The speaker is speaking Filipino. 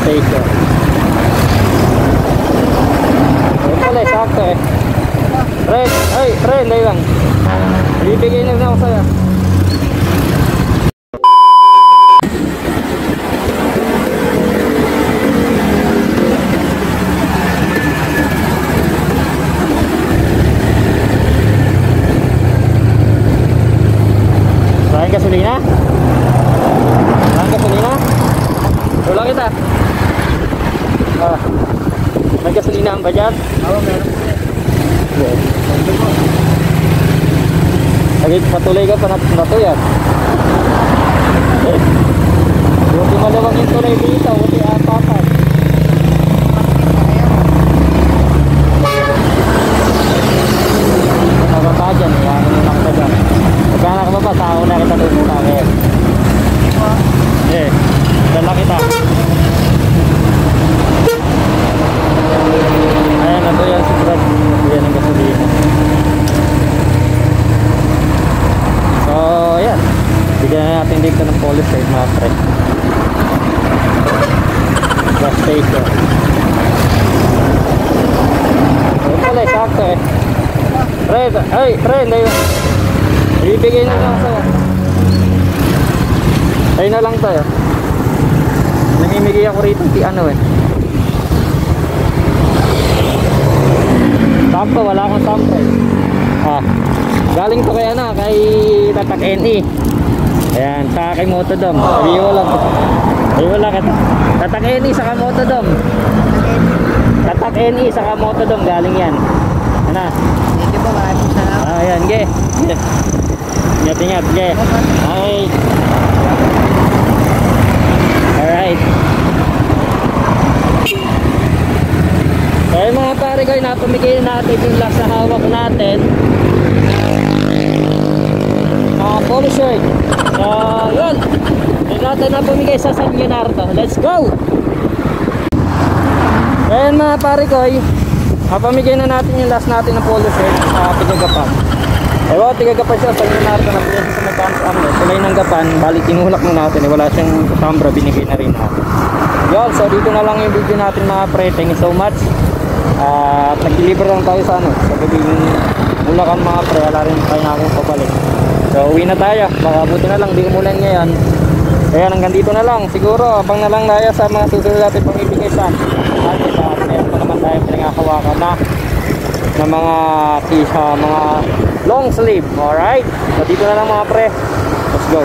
station. Ito pala, sakto eh. Fred, ay, Fred, dahil lang. Ibibigay na rin ako sa'yo. Saan gasolina? Saan gasolina? Wala kita. Ah, may gasolina ba dyan? Oo, meron. Lagi patuloy ka pa na to yan. Buti malawang yung tulay dito, buti apapan. Nababa dyan eh, ano yung nakita dyan. Pagka nakababa, tao na kita doon muna ngayon. Eh, dala kita. Ayan na to yan si Brad. Yan ang gasolina. So, ayan. Bigyan na natin dito ng police side mga pre. Gas station. Ito pala, sakto eh. Fred, ay, Fred, ayun. Ibibigay na lang sa'yo. Ayun na lang tayo. Namimigay ako rito, di ano eh. Sakto, wala akong sample. Ah, galing to kay ano, kay Tatak NE. Ayan, sa kay Motodom. Sabi mo lang. Sabi mo lang, Tatak NE saka Motodom. Tatak NE saka Motodom, galing yan. Ano? Hindi ba maraming salamat? Ah, ayan, ge. Ingat-ingat, ge. Okay. Alright. So mga pare ko, napamigay natin yung last na hawak natin. Polo shirt. So yun, yung natin napamigay sa San Leonardo. Let's go! Ayan mga pare ko, napamigay na natin yung last natin na polo shirt sa Tigagapan. Ewan, Tigagapan siya sa San Leonardo na pinasa sa may kulay ng gapan. Balik tinulak mo natin, wala siyang kasambra, binigay na rin natin. Yun, so dito na lang yung video natin mga pre. Thank you so much. At nag-deliver lang tayo sa ano, sa gabing Bulacan mga pre. Wala rin tayo na akong pabalik. So uwi na tayo, baka buti na lang di umulan ngayon. Kaya hanggang dito na lang. Siguro abang na lang tayo sa mga susunod natin pang-ibigay sa atin. At meron pa naman tayo pinangakawakan na mga t-shirt, mga long sleeve. Alright, so dito na lang mga pre. Let's go.